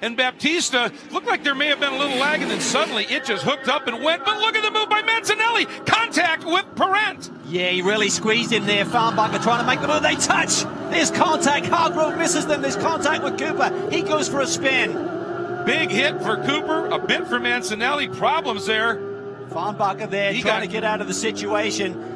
and Baptista looked like there may have been a little lag, and then suddenly it just hooked up and went. But look at the move by Mancinelli. Contact with Parent. Yeah, he really squeezed him there. Farnbacher trying to make the move. They touch. There's contact. Hargrove misses them. There's contact with Cooper. He goes for a spin. Big hit for Cooper, a bit for Mancinelli. Problems there. Farnbacher there trying to get out of the situation.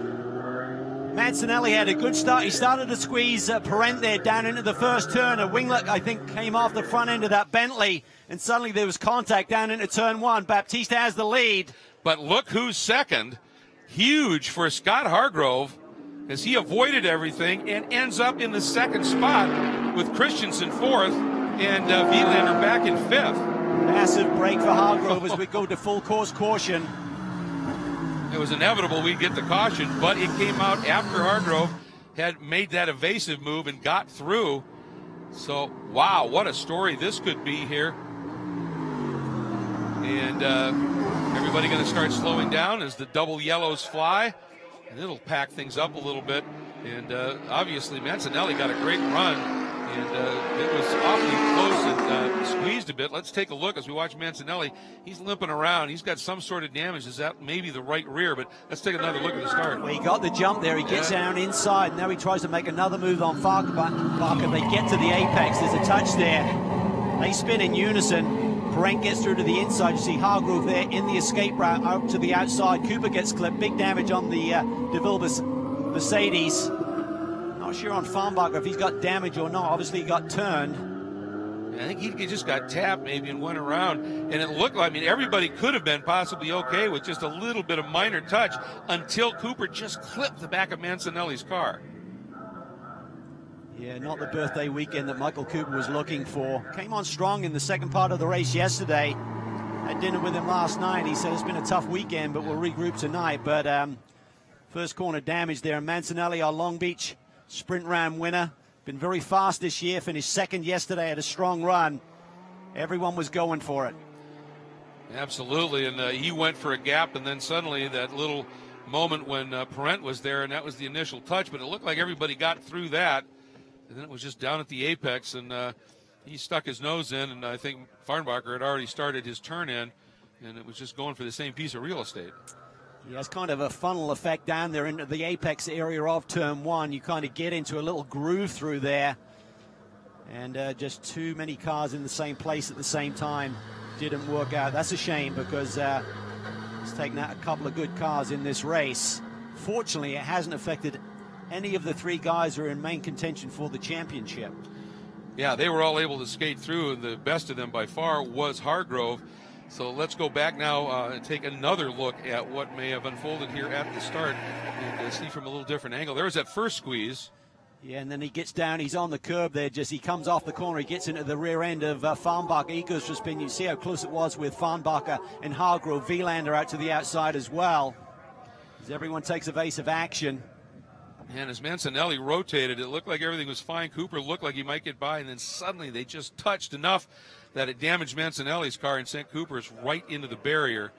Mancinelli had a good start. He started to squeeze Parent there down into the first turn. A winglet, I think, came off the front end of that Bentley, and suddenly there was contact down into turn one. Baptista has the lead. But look who's second. Huge for Scott Hargrove, as he avoided everything and ends up in the second spot with Christensen fourth and Vilander back in fifth. Massive break for Hargrove as we go to full course caution. It was inevitable we'd get the caution, but it came out after Hargrove had made that evasive move and got through. So, wow, what a story this could be here. And everybody going to start slowing down as the double yellows fly, and it'll pack things up a little bit. And obviously Mancinelli got a great run, and it was awfully close and squeezed a bit. Let's take a look as we watch Mancinelli. He's limping around. He's got some sort of damage. Is that maybe the right rear? But let's take another look at the start. Well, he got the jump there. He gets down inside. Now he tries to make another move on Farnbacher. They get to the apex. There's a touch there. They spin in unison. Parent gets through to the inside. You see Hargrove there in the escape route out to the outside. Cooper gets clipped. Big damage on the DeVille Mercedes. Not sure on Farnbacher if he's got damage or not. Obviously he got turned. I think he just got tapped maybe and went around. And it looked like, I mean, everybody could have been possibly okay with just a little bit of minor touch until Cooper just clipped the back of Mancinelli's car. Yeah, not the birthday weekend that Michael Cooper was looking for. Came on strong in the second part of the race yesterday. Had dinner with him last night. He said it's been a tough weekend, but we'll regroup tonight. But first corner damage there. Mancinelli, our Long Beach sprint round winner. Been very fast this year. Finished second yesterday at a strong run. Everyone was going for it. Absolutely, and he went for a gap, and then suddenly that little moment when Parent was there, and that was the initial touch, but it looked like everybody got through that. And then it was just down at the apex, and he stuck his nose in, and I think Farnbacher had already started his turn in, and it was just going for the same piece of real estate. Yeah, it's kind of a funnel effect down there into the apex area of turn one. You kind of get into a little groove through there, and just too many cars in the same place at the same time didn't work out. That's a shame because it's taken out a couple of good cars in this race. Fortunately, it hasn't affected any of the three guys who are in main contention for the championship. Yeah, they were all able to skate through, and the best of them by far was Hargrove. So let's go back now and take another look at what may have unfolded here at the start and see from a little different angle. There was that first squeeze. Yeah, and then he gets down, he's on the curb there, he comes off the corner, he gets into the rear end of Farnbacher. He goes for spin. You see how close it was with Farnbacher and Hargrove. Vilander out to the outside as well, as everyone takes evasive action. And as Mancinelli rotated, it looked like everything was fine. Cooper looked like he might get by, and then suddenly they just touched enough that it damaged Mancinelli's car and sent Cooper's right into the barrier.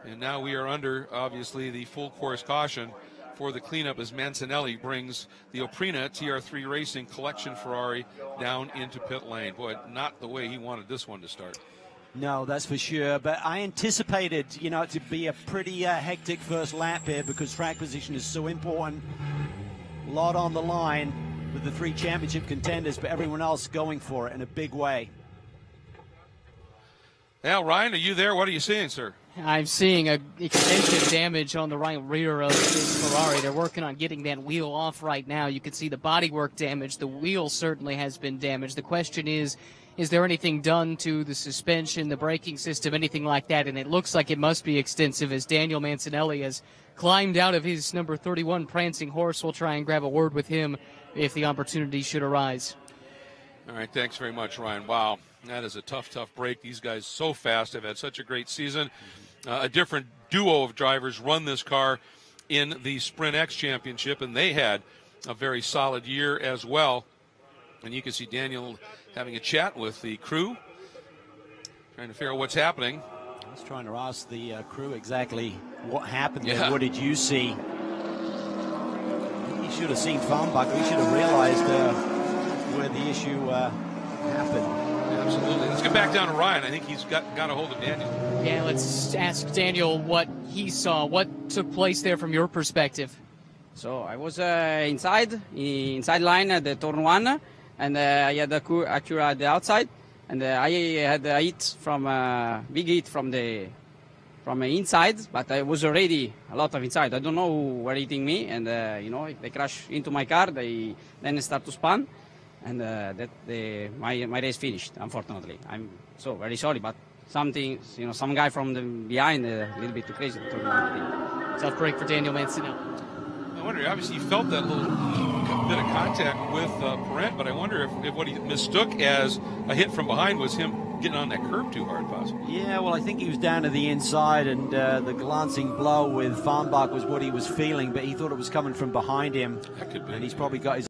And now we are under, obviously, the full course caution for the cleanup as Mancinelli brings the Oprina TR3 Racing Collection Ferrari down into pit lane. Boy, not the way he wanted this one to start. No, that's for sure. But I anticipated, you know, it to be a pretty hectic first lap here because track position is so important. A lot on the line with the three championship contenders, but everyone else going for it in a big way. Now, Ryan, are you there? What are you seeing, sir? I'm seeing extensive damage on the right rear of this Ferrari. They're working on getting that wheel off right now. You can see the bodywork damage. The wheel certainly has been damaged. The question is there anything done to the suspension, the braking system, anything like that? And it looks like it must be extensive as Daniel Mancinelli has climbed out of his number 31 prancing horse. We'll try and grab a word with him if the opportunity should arise. All right, thanks very much, Ryan. Wow, that is a tough break. These guys so fast have had such a great season. A different duo of drivers run this car in the Sprint X Championship, and they had a very solid year as well. And you can see Daniel having a chat with the crew, trying to figure out what's happening. I was trying to ask the crew exactly what happened there. What did you see? He should have seen Farnbacher. He should have realized where the issue happened. Yeah, Absolutely. Let's get back down to Ryan. I think he's got a hold of Daniel. Yeah, let's ask Daniel what he saw. What took place there from your perspective? So I was inside line at the turn one, and I had Acura at the outside, and I had a hit big hit from inside, but I was already a lot of inside. I don't know who were hitting me, and if they crash into my car, they then start to spin, and my race finished. Unfortunately, I'm so very sorry, but some guy from the behind a little bit too crazy. Tough break for Daniel Mancinelli. I wonder, obviously you felt that little bit of contact with Perrette, but I wonder if what he mistook as a hit from behind was him getting on that curb too hard, possibly. Yeah, well, I think he was down to the inside, and the glancing blow with Farnbach was what he was feeling, but he thought it was coming from behind him. That could be. And he's probably got his